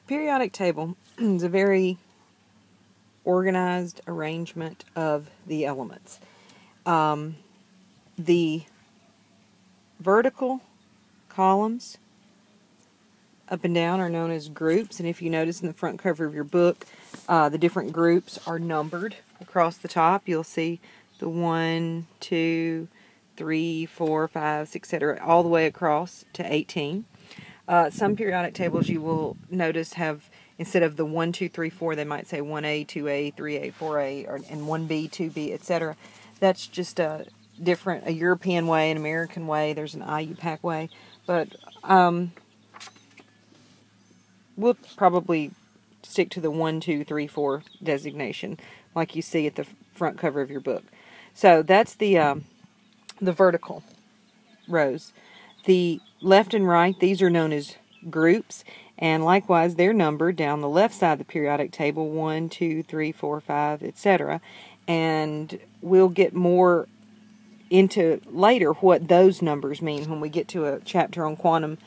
Periodic table is a very organized arrangement of the elements. The vertical columns up and down are known as groups, and if you notice in the front cover of your book, the different groups are numbered across the top. You'll see the 1, 2, 3, 4, 5, 6, etc., all the way across to 18. Some periodic tables you will notice have, instead of the 1, 2, 3, 4, they might say 1A, 2A, 3A, 4A, and 1B, 2B, etc. That's just a European way, an American way. There's an IUPAC way, but we'll probably stick to the 1, 2, 3, 4 designation, like you see at the front cover of your book. So that's the vertical rows. The left and right, these are known as groups, and likewise they're numbered down the left side of the periodic table, 1, 2, 3, 4, 5, etc. And we'll get more into later what those numbers mean when we get to a chapter on quantum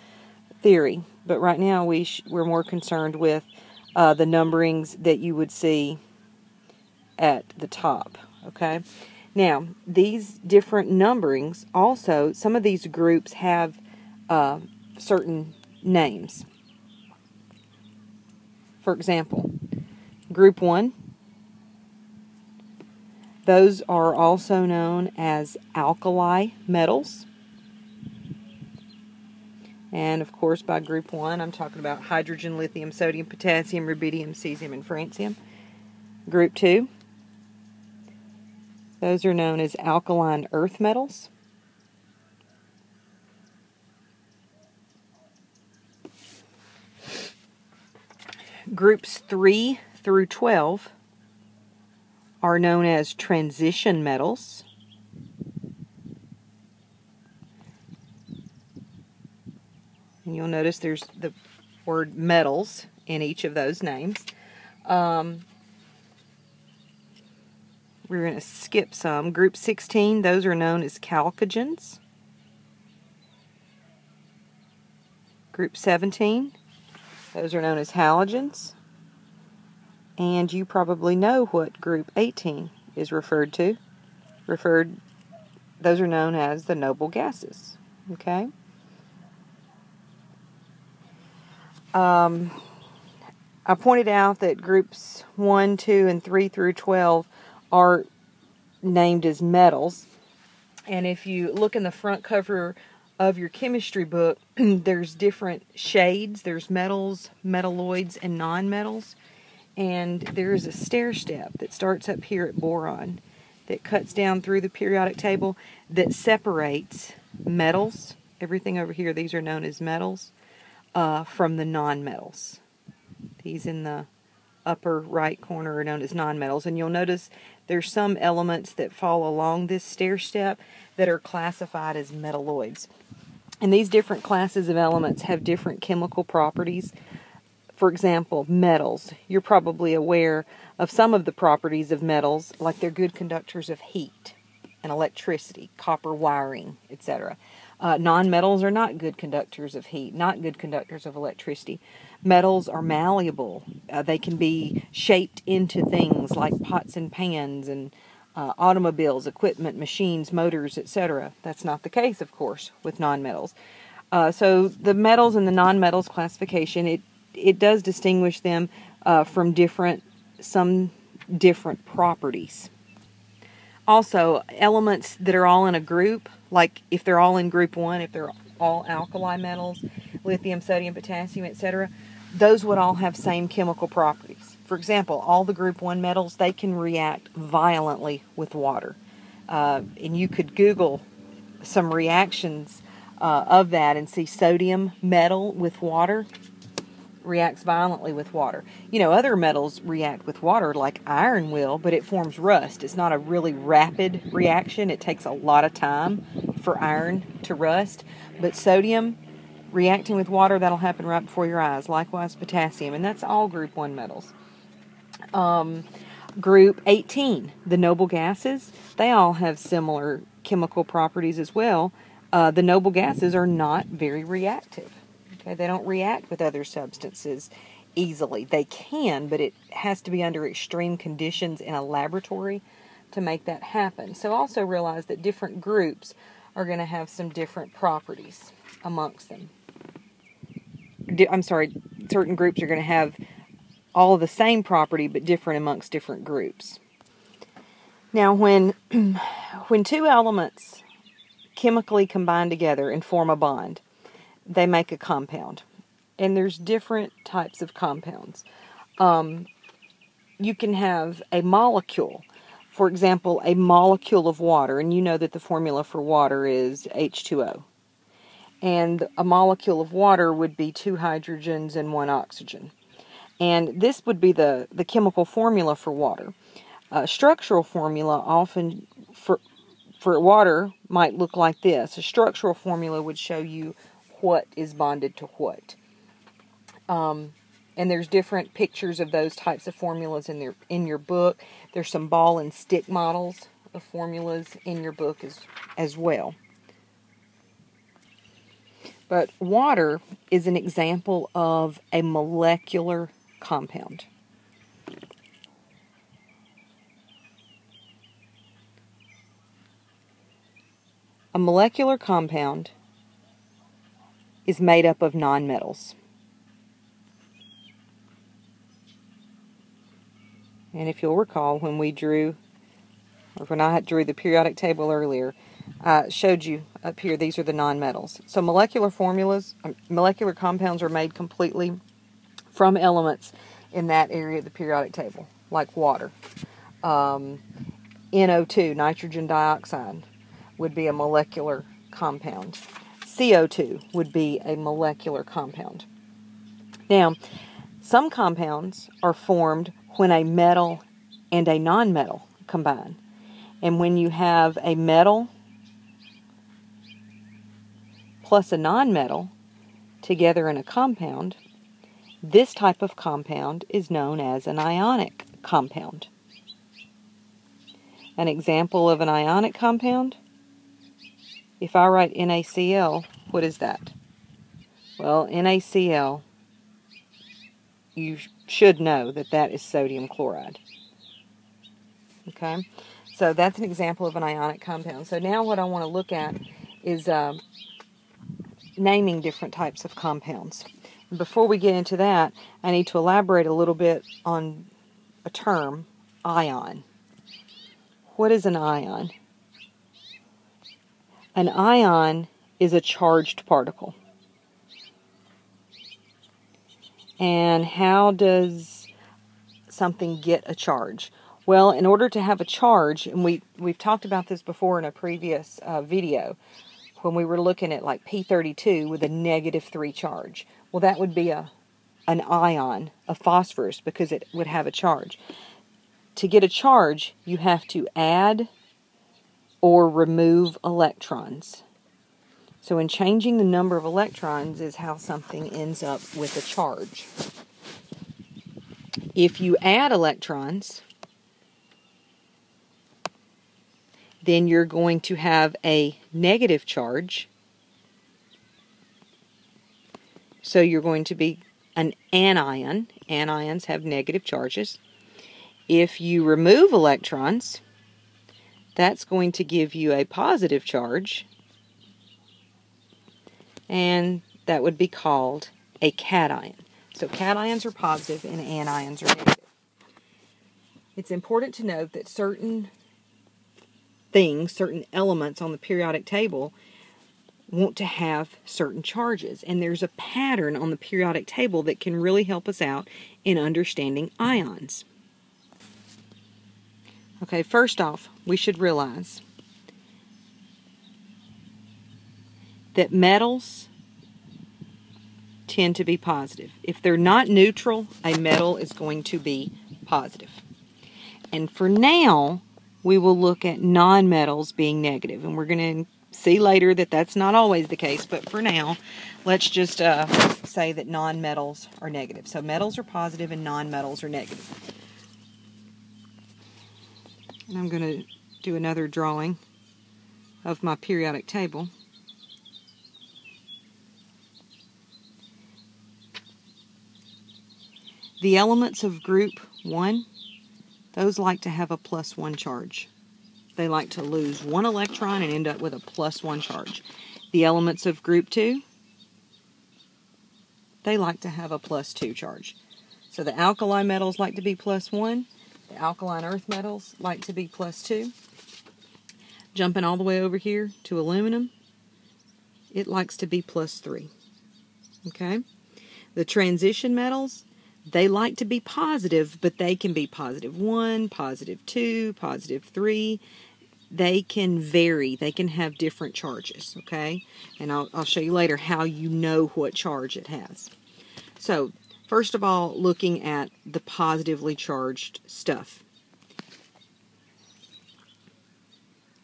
theory. But right now we're more concerned with the numberings that you would see at the top. Okay. Now, these different numberings also, some of these groups have certain names. For example, group 1, those are also known as alkali metals. And of course, by group 1, I'm talking about hydrogen, lithium, sodium, potassium, rubidium, cesium, and francium. Group 2, those are known as alkaline earth metals. Groups 3 through 12 are known as transition metals. And you'll notice there's the word metals in each of those names. We're going to skip some. Group 16, those are known as chalcogens. Group 17, those are known as halogens. And you probably know what group 18 is referred to. Those are known as the noble gases. Okay? I pointed out that groups 1, 2, and 3 through 12 are named as metals. And if you look in the front cover of your chemistry book, there's different shades. There's metals, metalloids, and nonmetals. And there's a stair step that starts up here at boron that cuts down through the periodic table that separates metals. Everything over here, these are known as metals, from the nonmetals. These in the upper right corner are known as nonmetals. And you'll notice there's some elements that fall along this stair step that are classified as metalloids. And these different classes of elements have different chemical properties. For example, metals. You're probably aware of some of the properties of metals, like they're good conductors of heat and electricity, copper wiring, etc. Nonmetals are not good conductors of heat, not good conductors of electricity. Metals are malleable. They can be shaped into things like pots and pans and automobiles, equipment, machines, motors, etc. That's not the case, of course, with nonmetals. So the metals and the nonmetals classification, it does distinguish them from some different properties. Also, elements that are all in a group, like if they're all in group 1, if they're all alkali metals, lithium, sodium, potassium, etc., those would all have same chemical properties. For example, all the group 1 metals, they can react violently with water. And you could Google some reactions of that and see sodium metal with water reacts violently with water. You know, other metals react with water like iron will, but it forms rust. It's not a really rapid reaction. It takes a lot of time for iron to rust. But sodium reacting with water, that'll happen right before your eyes. Likewise, potassium, and that's all group 1 metals. Group 18, the noble gases, they all have similar chemical properties as well. The noble gases are not very reactive. Okay, they don't react with other substances easily. They can, but it has to be under extreme conditions in a laboratory to make that happen. So also realize that different groups are going to have some different properties amongst them. I'm sorry, certain groups are going to have all of the same property but different amongst different groups. Now when two elements chemically combine together and form a bond, they make a compound. And there's different types of compounds. You can have a molecule. For example, a molecule of water, and you know that the formula for water is H2O. And a molecule of water would be 2 hydrogens and 1 oxygen. And this would be the chemical formula for water. Structural formula often for water might look like this. A structural formula would show you what is bonded to what. And there's different pictures of those types of formulas in your book. There's some ball and stick models of formulas in your book as well. But water is an example of a molecular compound. A molecular compound is made up of nonmetals. And if you'll recall, when I drew the periodic table earlier, I showed you up here, these are the nonmetals. So molecular compounds are made completely from elements in that area of the periodic table, like water. NO2, nitrogen dioxide, would be a molecular compound. CO2 would be a molecular compound. Now, some compounds are formed when a metal and a nonmetal combine. And when you have a metal plus a nonmetal together in a compound, this type of compound is known as an ionic compound. An example of an ionic compound, if I write NaCl, what is that? Well, NaCl, you should know that is sodium chloride. Okay? So that's an example of an ionic compound. So now what I want to look at is naming different types of compounds. And before we get into that, I need to elaborate a little bit on a term, ion. What is an ion? An ion is a charged particle. And how does something get a charge? Well, in order to have a charge, and we've talked about this before in a previous video, when we were looking at like P32 with a -3 charge. Well, that would be an ion, a phosphorus, because it would have a charge. To get a charge, you have to add or remove electrons. So in changing the number of electrons is how something ends up with a charge. If you add electrons, then you're going to have a negative charge. So you're going to be an anion. Anions have negative charges. If you remove electrons, that's going to give you a positive charge. And that would be called a cation. So cations are positive and anions are negative. It's important to note that certain elements on the periodic table want to have certain charges. And there's a pattern on the periodic table that can really help us out in understanding ions. Okay, first off, we should realize that metals tend to be positive. If they're not neutral, a metal is going to be positive. And for now, we will look at nonmetals being negative. And we're going to see later that that's not always the case. But for now, let's just say that nonmetals are negative. So metals are positive and nonmetals are negative. And I'm going to do another drawing of my periodic table. The elements of group 1, those like to have a +1 charge. They like to lose 1 electron and end up with a +1 charge. The elements of group 2, they like to have a +2 charge. So the alkali metals like to be +1. The alkaline earth metals like to be +2. Jumping all the way over here to aluminum, it likes to be +3. Okay? The transition metals, they like to be positive, but they can be +1, +2, +3. They can vary. They can have different charges, okay? And I'll show you later how you know what charge it has. So, first of all, looking at the positively charged stuff.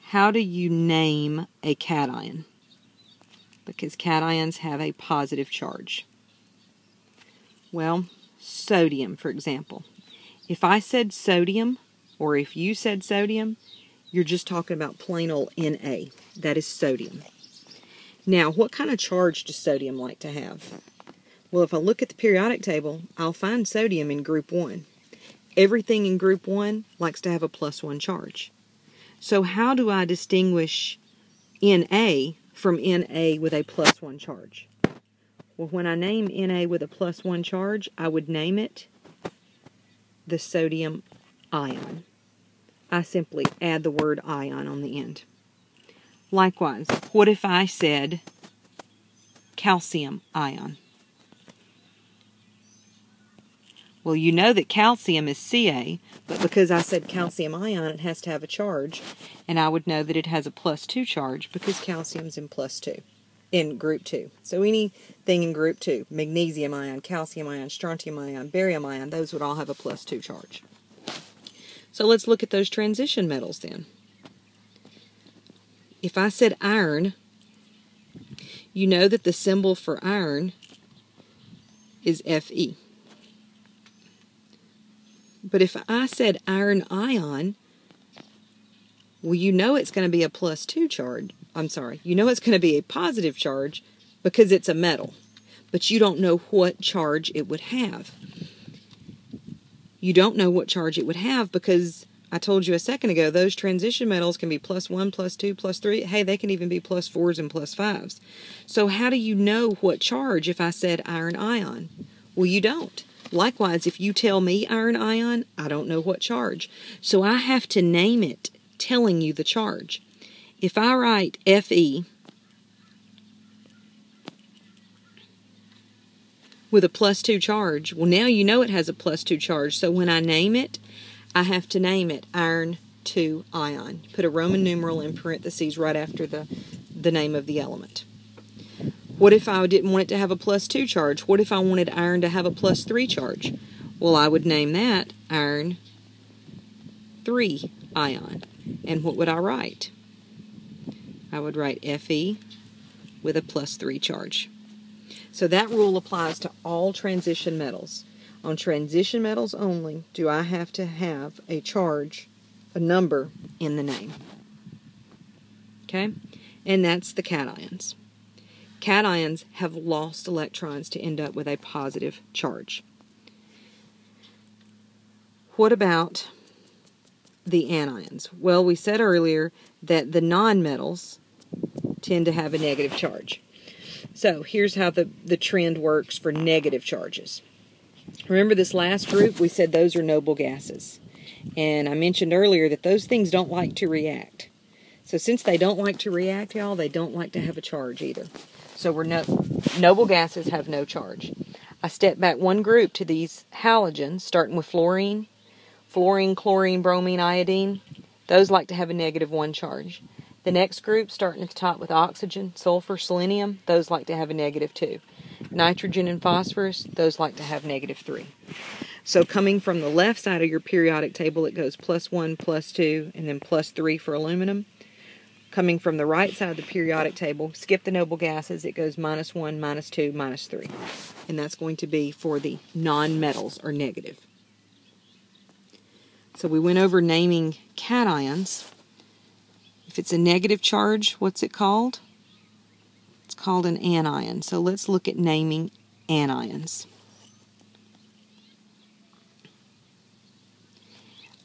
How do you name a cation? Because cations have a positive charge. Well, sodium, for example. If I said sodium, or if you said sodium, you're just talking about plain old Na. That is sodium. Now, what kind of charge does sodium like to have? Well, if I look at the periodic table, I'll find sodium in group 1. Everything in group 1 likes to have a +1 charge. So how do I distinguish Na from Na with a +1 charge? Well, when I name Na with a +1 charge, I would name it the sodium ion. I simply add the word ion on the end. Likewise, what if I said calcium ion? Well, you know that calcium is Ca, but because I said calcium ion, it has to have a charge, and I would know that it has a +2 charge because calcium's in +2, in group 2. So anything in group 2, magnesium ion, calcium ion, strontium ion, barium ion, those would all have a +2 charge. So let's look at those transition metals then. If I said iron, you know that the symbol for iron is Fe. But if I said iron ion, well, you know it's going to be a +2 charge. You know it's going to be a positive charge because it's a metal. But you don't know what charge it would have. You don't know what charge it would have because I told you a second ago, those transition metals can be +1, +2, +3. Hey, they can even be +4s and +5s. So how do you know what charge if I said iron ion? Well, you don't. Likewise, if you tell me iron ion, I don't know what charge. So I have to name it, telling you the charge. If I write Fe with a +2 charge, well, now you know it has a +2 charge. So when I name it, I have to name it iron 2 ion. Put a Roman numeral in parentheses right after the name of the element. What if I didn't want it to have a +2 charge? What if I wanted iron to have a +3 charge? Well, I would name that iron 3 ion. And what would I write? I would write Fe with a +3 charge. So that rule applies to all transition metals. On transition metals only do I have to have a charge, a number in the name. Okay? And that's the cations. Cations have lost electrons to end up with a positive charge. What about the anions? Well, we said earlier that the nonmetals tend to have a negative charge. So here's how the trend works for negative charges. Remember this last group? We said those are noble gases. And I mentioned earlier that those things don't like to react. So since they don't like to react, y'all, they don't like to have a charge either. So noble gases have no charge. I step back one group to these halogens, starting with fluorine, chlorine, bromine, iodine. Those like to have a -1 charge. The next group, starting at the top with oxygen, sulfur, selenium, those like to have a -2. Nitrogen and phosphorus, those like to have -3. So coming from the left side of your periodic table, it goes +1, +2, and then +3 for aluminum. Coming from the right side of the periodic table, skip the noble gases, it goes -1, -2, -3. And that's going to be for the non-metals, or negative. So we went over naming cations. If it's a negative charge, what's it called? It's called an anion. So let's look at naming anions.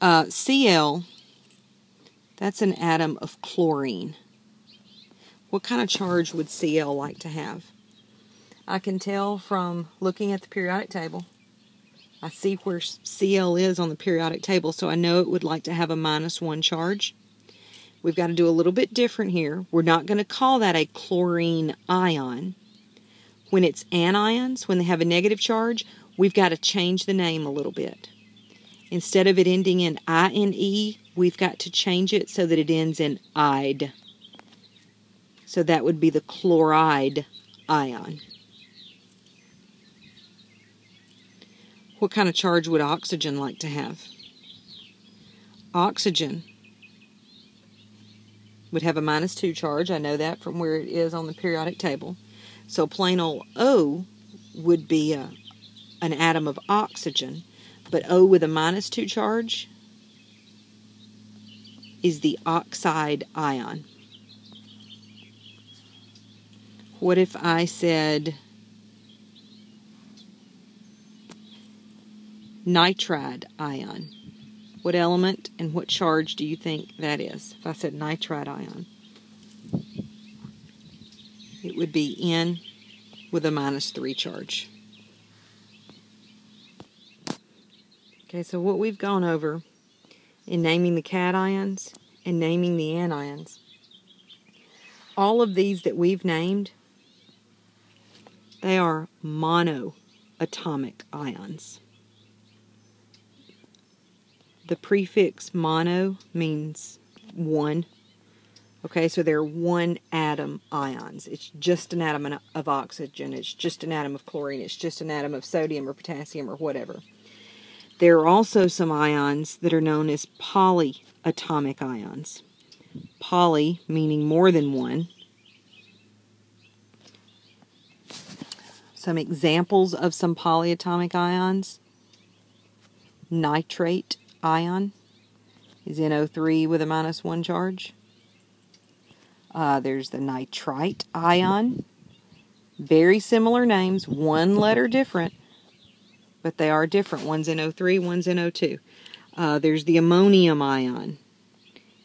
Cl, that's an atom of chlorine. What kind of charge would Cl like to have? I can tell from looking at the periodic table. I see where Cl is on the periodic table, so I know it would like to have a -1 charge. We've got to do a little bit different here. We're not going to call that a chlorine ion. When it's anions, when they have a negative charge, we've got to change the name a little bit. Instead of it ending in ine, we've got to change it so that it ends in ide. So that would be the chloride ion. What kind of charge would oxygen like to have? Oxygen would have a -2 charge. I know that from where it is on the periodic table. So plain old O would be an atom of oxygen, but O with a -2 charge is the oxide ion. What if I said nitride ion? What element and what charge do you think that is? If I said nitride ion, it would be N with a -3 charge. Okay, so what we've gone over in naming the cations and naming the anions, all of these that we've named, they are monoatomic ions. The prefix mono means one. Okay, so they're one atom ions. It's just an atom of oxygen. It's just an atom of chlorine. It's just an atom of sodium or potassium or whatever. There are also some ions that are known as polyatomic ions. Poly meaning more than one. Some examples of some polyatomic ions. Nitrate ion is NO3 with a -1 charge. There's the nitrite ion. Very similar names, one letter different, but they are different. One's NO3, one's NO2. There's the ammonium ion,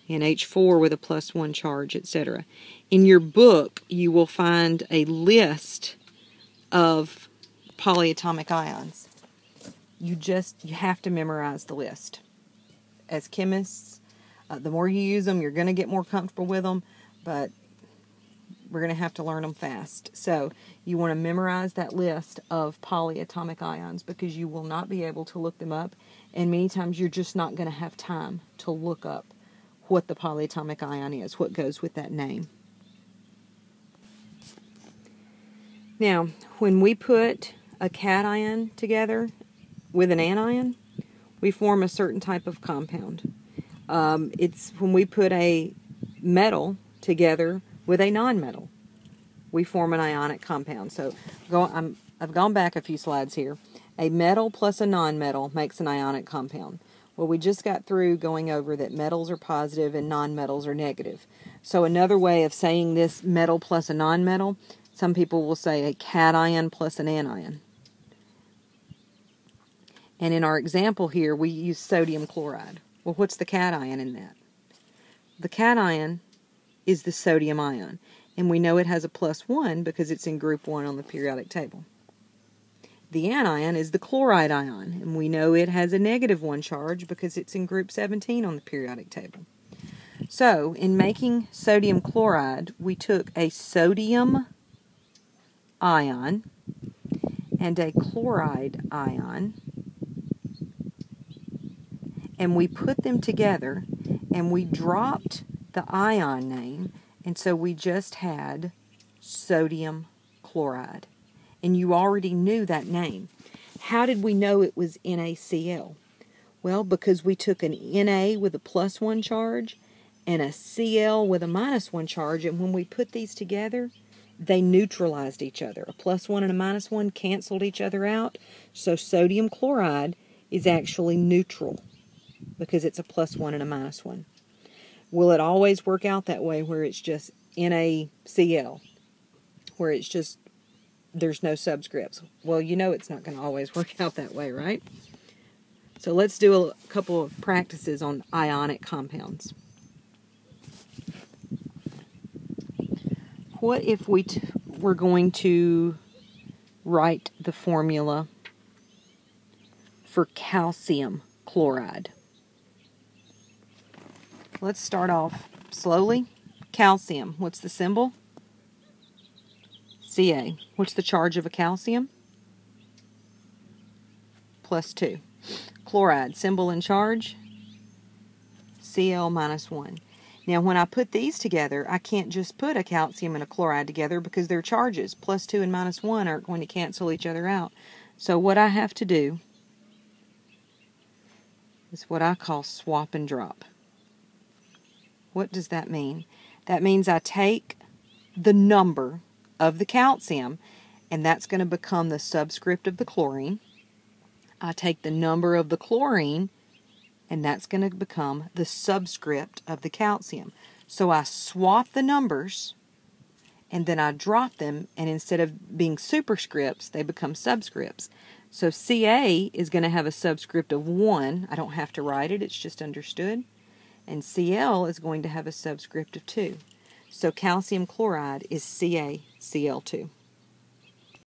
NH4 with a +1 charge, etc. In your book, you will find a list of polyatomic ions. You have to memorize the list. As chemists, the more you use them, you're going to get more comfortable with them, but we're going to have to learn them fast. So you want to memorize that list of polyatomic ions because you will not be able to look them up, and many times you're just not going to have time to look up what the polyatomic ion is, what goes with that name. Now, when we put a cation together with an anion, we form a certain type of compound. It's when we put a metal together with a nonmetal, we form an ionic compound. So I've gone back a few slides here. A metal plus a nonmetal makes an ionic compound. Well, we just got through going over that metals are positive and nonmetals are negative. So another way of saying this metal plus a nonmetal, some people will say a cation plus an anion. And in our example here, we use sodium chloride. Well, what's the cation in that? The cation is the sodium ion. And we know it has a +1 because it's in group 1 on the periodic table. The anion is the chloride ion. And we know it has a -1 charge because it's in group 17 on the periodic table. So, in making sodium chloride, we took a sodium ion and a chloride ion, and we put them together, and we dropped the ion name, and so we just had sodium chloride. And you already knew that name. How did we know it was NaCl? Well, because we took an Na with a +1 charge and a Cl with a -1 charge, and when we put these together, they neutralized each other. A +1 and a -1 canceled each other out, so sodium chloride is actually neutral because it's a +1 and a -1. Will it always work out that way where it's just NaCl, where it's just there's no subscripts? Well, you know it's not going to always work out that way, right? So let's do a couple of practices on ionic compounds. What if we were going to write the formula for calcium chloride? Let's start off slowly. Calcium, what's the symbol? Ca. What's the charge of a calcium? +2. Chloride, symbol and charge? Cl -1. Now when I put these together, I can't just put a calcium and a chloride together because their charges, +2 and -1, aren't going to cancel each other out. So what I have to do is what I call swap and drop. What does that mean? That means I take the number of the calcium, and that's going to become the subscript of the chlorine. I take the number of the chlorine, and that's going to become the subscript of the calcium. So I swap the numbers, and then I drop them, and instead of being superscripts, they become subscripts. So Ca is going to have a subscript of 1. I don't have to write it, it's just understood. And Cl is going to have a subscript of 2. So calcium chloride is CaCl2.